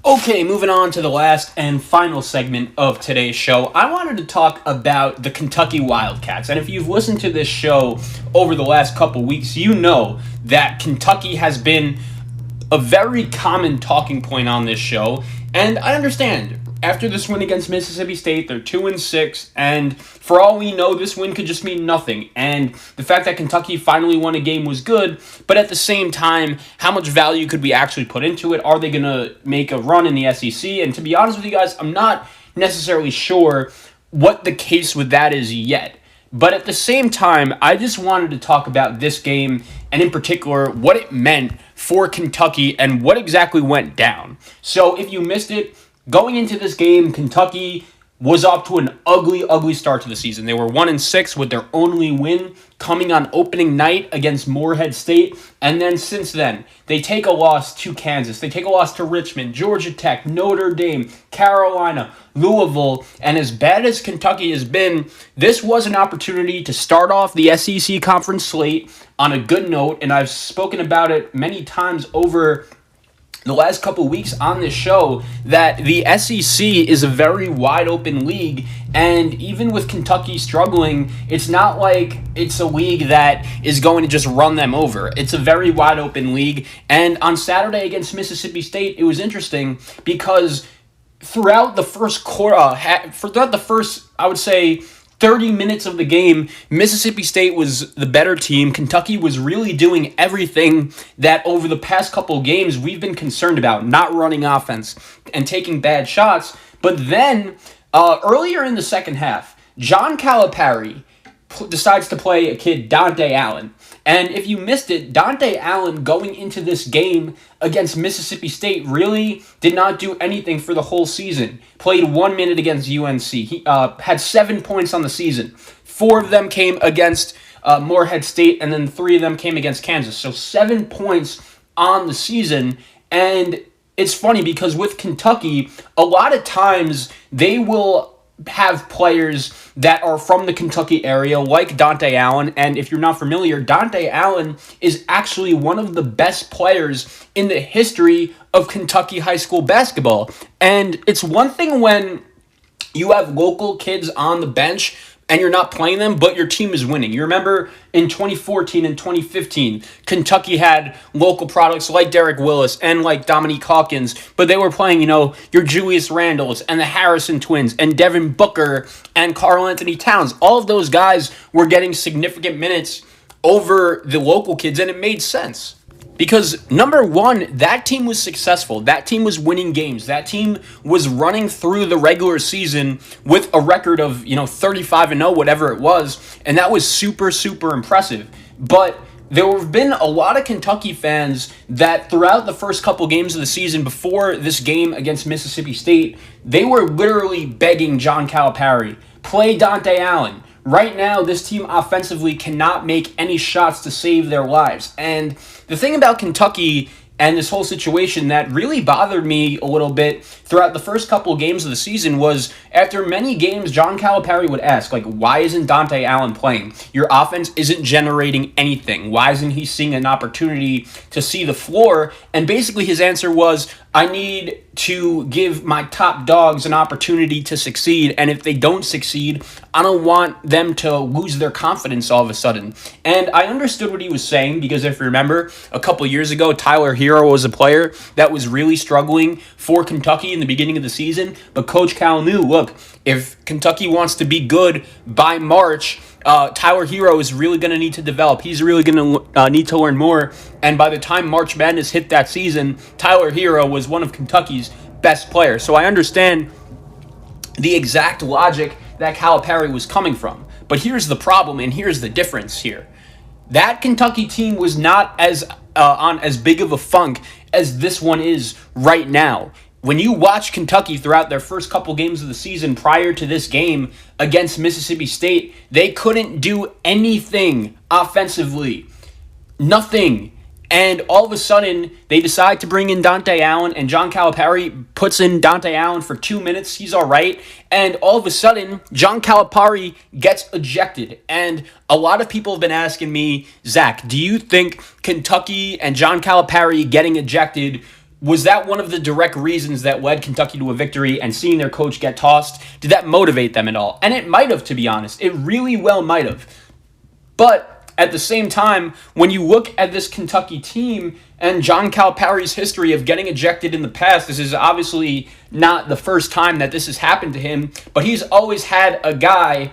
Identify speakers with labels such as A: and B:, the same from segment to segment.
A: Okay, moving on to the last and final segment of today's show. I wanted to talk about the Kentucky Wildcats. And if you've listened to this show over the last couple weeks, you know that Kentucky has been a very common talking point on this show. And I understand. After this win against Mississippi State, they're 2-6, and for all we know, this win could just mean nothing. And the fact that Kentucky finally won a game was good, but at the same time, how much value could we actually put into it? Are they going to make a run in the SEC? And to be honest with you guys, I'm not necessarily sure what the case with that is yet. But at the same time, I just wanted to talk about this game, and in particular, what it meant for Kentucky and what exactly went down. So if you missed it, going into this game, Kentucky was off to an ugly start to the season. They were 1-6 with their only win coming on opening night against Morehead State. And then since then, they take a loss to Kansas. They take a loss to Richmond, Georgia Tech, Notre Dame, Carolina, Louisville. And as bad as Kentucky has been, this was an opportunity to start off the SEC conference slate on a good note. And I've spoken about it many times over the last couple of weeks on this show that the SEC is a very wide open league, and even with Kentucky struggling, it's not like it's a league that is going to just run them over. It's a very wide open league, and on Saturday against Mississippi State, it was interesting because throughout the first quarter, I would say 30 minutes of the game, Mississippi State was the better team. Kentucky was really doing everything that over the past couple games we've been concerned about, not running offense and taking bad shots. But then, earlier in the second half, John Calipari decides to play a kid, Dante Allen. And if you missed it, Dante Allen going into this game against Mississippi State really did not do anything for the whole season. Played 1 minute against UNC. He had 7 points on the season. 4 of them came against Morehead State, and then 3 of them came against Kansas. So 7 points on the season. And it's funny because with Kentucky, a lot of times they will have players that are from the Kentucky area, like Dante Allen. And if you're not familiar, Dante Allen is actually one of the best players in the history of Kentucky high school basketball. And it's one thing when you have local kids on the bench and you're not playing them, but your team is winning. You remember in 2014 and 2015, Kentucky had local products like Derek Willis and like Dominique Hawkins, but they were playing, your Julius Randles and the Harrison twins and Devin Booker and Karl Anthony Towns. All of those guys were getting significant minutes over the local kids, and it made sense. Because, number one, that team was successful. That team was winning games. That team was running through the regular season with a record of, 35-0, whatever it was. And that was super, super impressive. But there have been a lot of Kentucky fans that throughout the first couple games of the season before this game against Mississippi State, they were literally begging John Calipari, play Dante Allen. Right now, this team offensively cannot make any shots to save their lives. And the thing about Kentucky and this whole situation that really bothered me a little bit throughout the first couple of games of the season was after many games, John Calipari would ask, why isn't Dante Allen playing? Your offense isn't generating anything. Why isn't he seeing an opportunity to see the floor? And basically his answer was, I need to give my top dogs an opportunity to succeed, and if they don't succeed, I don't want them to lose their confidence all of a sudden. And I understood what he was saying because if you remember, a couple years ago, Tyler Hero was a player that was really struggling for Kentucky in the beginning of the season, but Coach Cal knew, look, if Kentucky wants to be good by March, Tyler Hero is really going to need to develop. He's really going to need to learn more. And by the time March Madness hit that season, Tyler Hero was one of Kentucky's best players. So I understand the exact logic that Calipari was coming from. But here's the problem, and here's the difference here. That Kentucky team was not on as big of a funk as this one is right now. When you watch Kentucky throughout their first couple games of the season prior to this game against Mississippi State, they couldn't do anything offensively. Nothing. And all of a sudden, they decide to bring in Dante Allen, and John Calipari puts in Dante Allen for 2 minutes. He's all right. And all of a sudden, John Calipari gets ejected. And a lot of people have been asking me, Zach, do you think Kentucky and John Calipari getting ejected Was that one of the direct reasons that led Kentucky to a victory, and seeing their coach get tossed, did that motivate them at all? And it might have, to be honest. It really well might have. But at the same time, when you look at this Kentucky team and John Calipari's history of getting ejected in the past, this is obviously not the first time that this has happened to him, but he's always had a guy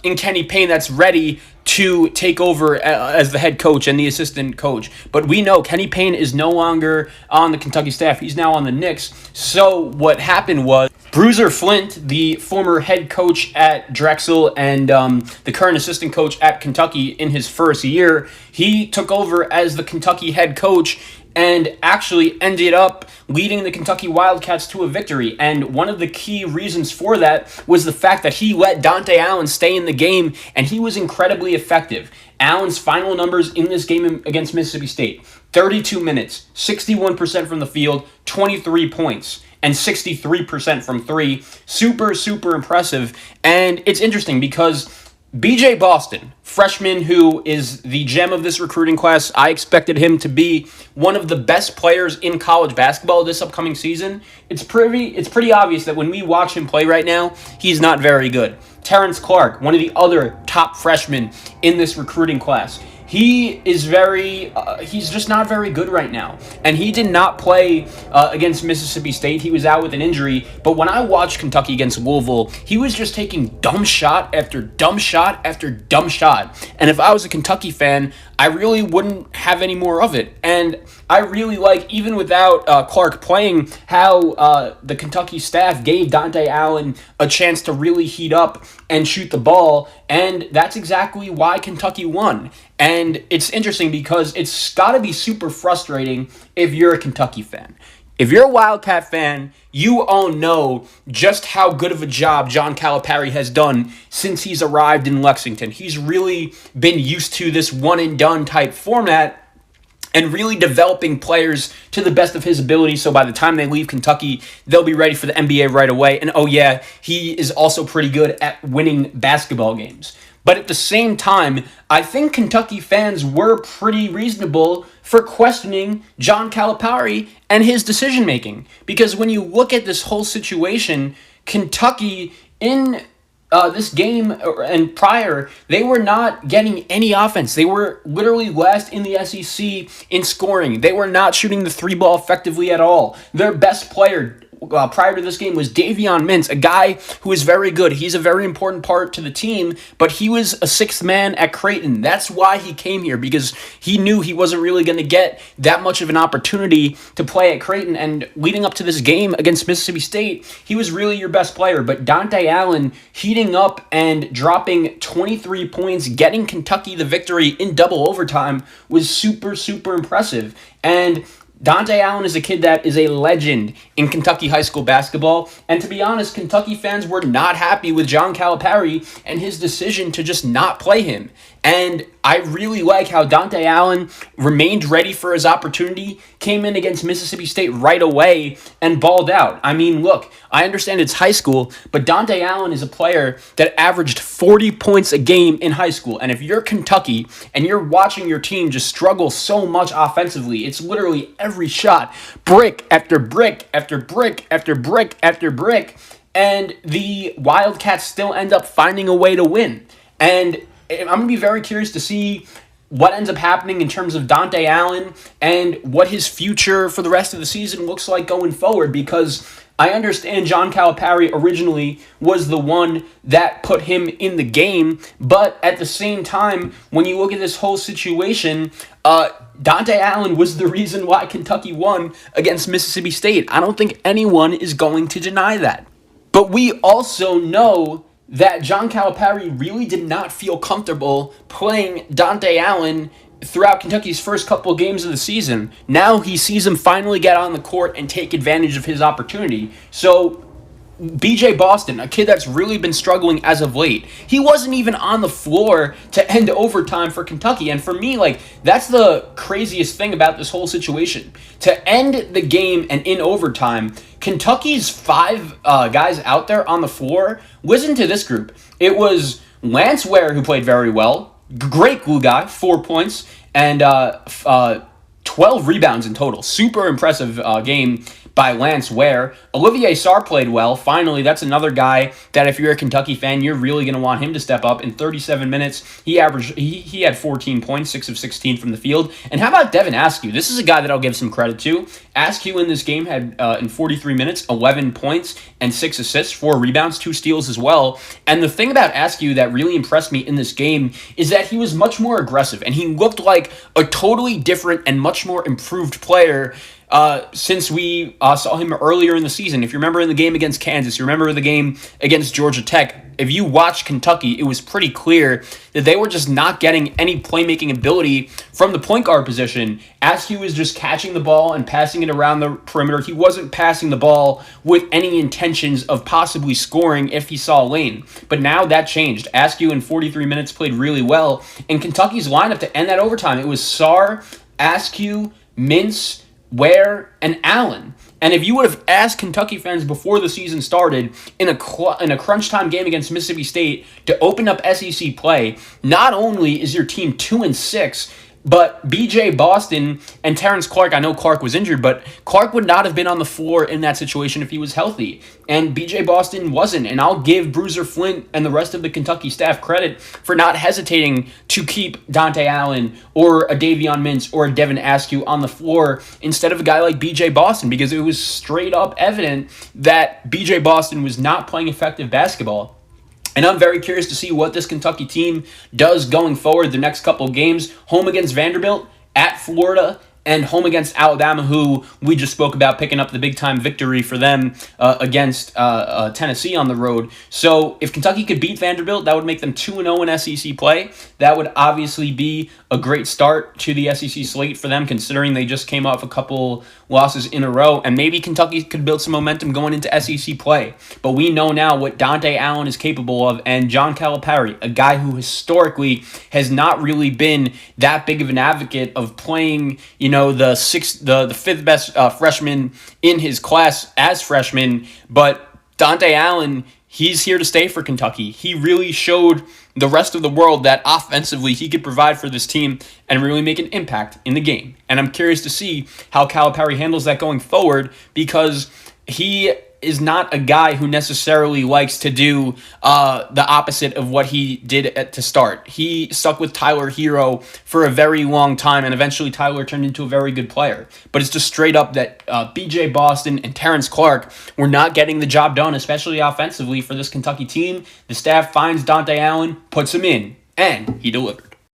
A: in Kenny Payne that's ready to take over as the head coach and the assistant coach. But we know Kenny Payne is no longer on the Kentucky staff. He's now on the Knicks. So what happened was Bruiser Flint, the former head coach at Drexel and the current assistant coach at Kentucky in his first year, he took over as the Kentucky head coach and actually ended up leading the Kentucky Wildcats to a victory. And one of the key reasons for that was the fact that he let Dante Allen stay in the game, and he was incredibly effective. Allen's final numbers in this game against Mississippi State: 32 minutes, 61% from the field, 23 points, and 63% from three. Super, super impressive. And it's interesting because B.J. Boston, freshman who is the gem of this recruiting class, I expected him to be one of the best players in college basketball this upcoming season. It's pretty obvious that when we watch him play right now, he's not very good. Terrence Clark, one of the other top freshmen in this recruiting class, he is he's just not very good right now. And he did not play against Mississippi State. He was out with an injury. But when I watched Kentucky against Louisville, he was just taking dumb shot after dumb shot after dumb shot. And if I was a Kentucky fan, I really wouldn't have any more of it. And I really like, even without Clark playing, how the Kentucky staff gave Dante Allen a chance to really heat up and shoot the ball. And that's exactly why Kentucky won. And it's interesting because it's got to be super frustrating if you're a Kentucky fan. If you're a Wildcat fan, you all know just how good of a job John Calipari has done since he's arrived in Lexington. He's really been used to this one-and-done type format and really developing players to the best of his ability, so by the time they leave Kentucky, they'll be ready for the NBA right away. And oh yeah, he is also pretty good at winning basketball games. But at the same time, I think Kentucky fans were pretty reasonable for questioning John Calipari and his decision-making. Because when you look at this whole situation, Kentucky in this game and prior, they were not getting any offense. They were literally last in the SEC in scoring. They were not shooting the three ball effectively at all. Their best player prior to this game was Davion Mintz, a guy who is very good. He's a very important part to the team, but he was a sixth man at Creighton. That's why he came here, because he knew he wasn't really going to get that much of an opportunity to play at Creighton. And leading up to this game against Mississippi State, he was really your best player. But Dante Allen heating up and dropping 23 points, getting Kentucky the victory in double overtime was super, super impressive. And Dante Allen is a kid that is a legend in Kentucky high school basketball, and to be honest, Kentucky fans were not happy with John Calipari and his decision to just not play him. And I really like how Dante Allen remained ready for his opportunity, came in against Mississippi State right away, and balled out. I mean, look, I understand it's high school, but Dante Allen is a player that averaged 40 points a game in high school. And if you're Kentucky and you're watching your team just struggle so much offensively, it's literally every shot, brick after brick after brick after brick after brick, and the Wildcats still end up finding a way to win. And I'm going to be very curious to see what ends up happening in terms of Dante Allen and what his future for the rest of the season looks like going forward, because I understand John Calipari originally was the one that put him in the game, but at the same time, when you look at this whole situation, Dante Allen was the reason why Kentucky won against Mississippi State. I don't think anyone is going to deny that. But we also know that John Calipari really did not feel comfortable playing Dante Allen throughout Kentucky's first couple of games of the season. Now he sees him finally get on the court and take advantage of his opportunity. So B.J. Boston, a kid that's really been struggling as of late, he wasn't even on the floor to end overtime for Kentucky. And for me, that's the craziest thing about this whole situation. To end the game and in overtime, Kentucky's five guys out there on the floor, listen to this group. It was Lance Ware, who played very well, great glue guy, 4 points, and 12 rebounds in total. Super impressive game by Lance Ware. Olivier Sarr played well. Finally, that's another guy that if you're a Kentucky fan, you're really going to want him to step up. In 37 minutes, he had 14 points, 6 of 16 from the field. And how about Devin Askew? This is a guy that I'll give some credit to. Askew in this game had, in 43 minutes, 11 points and 6 assists, 4 rebounds, 2 steals as well. And the thing about Askew that really impressed me in this game is that he was much more aggressive, and he looked like a totally different and much more improved player since we saw him earlier in the season. If you remember in the game against Kansas, you remember the game against Georgia Tech, if you watch Kentucky, it was pretty clear that they were just not getting any playmaking ability from the point guard position. Askew was just catching the ball and passing it around the perimeter. He wasn't passing the ball with any intentions of possibly scoring if he saw a lane. But now that changed. Askew in 43 minutes played really well. And Kentucky's lineup to end that overtime, it was Sarr, Askew, Mintz, Ware, and Allen. And if you would have asked Kentucky fans before the season started in a crunch time game against Mississippi State to open up SEC play, not only is your team 2-6, but B.J. Boston and Terrence Clark, I know Clark was injured, but Clark would not have been on the floor in that situation if he was healthy. And B.J. Boston wasn't. And I'll give Bruiser Flint and the rest of the Kentucky staff credit for not hesitating to keep Dante Allen or a Davion Mintz or a Devin Askew on the floor instead of a guy like B.J. Boston, because it was straight up evident that B.J. Boston was not playing effective basketball. And I'm very curious to see what this Kentucky team does going forward the next couple of games. Home against Vanderbilt, at Florida, and home against Alabama, who we just spoke about picking up the big-time victory for them against Tennessee on the road. So if Kentucky could beat Vanderbilt, that would make them 2-0 in SEC play. That would obviously be a great start to the SEC slate for them, considering they just came off a couple losses in a row. And maybe Kentucky could build some momentum going into SEC play. But we know now what Dante Allen is capable of, and John Calipari, a guy who historically has not really been that big of an advocate of playing, the fifth best freshman in his class as freshman. But Dante Allen, he's here to stay for Kentucky. He really showed the rest of the world that offensively he could provide for this team and really make an impact in the game. And I'm curious to see how Calipari handles that going forward, because he is not a guy who necessarily likes to do the opposite of what he did to start. He stuck with Tyler Hero for a very long time, and eventually Tyler turned into a very good player. But it's just straight up that B.J. Boston and Terrence Clark were not getting the job done, especially offensively for this Kentucky team. The staff finds Dante Allen, puts him in, and he delivers.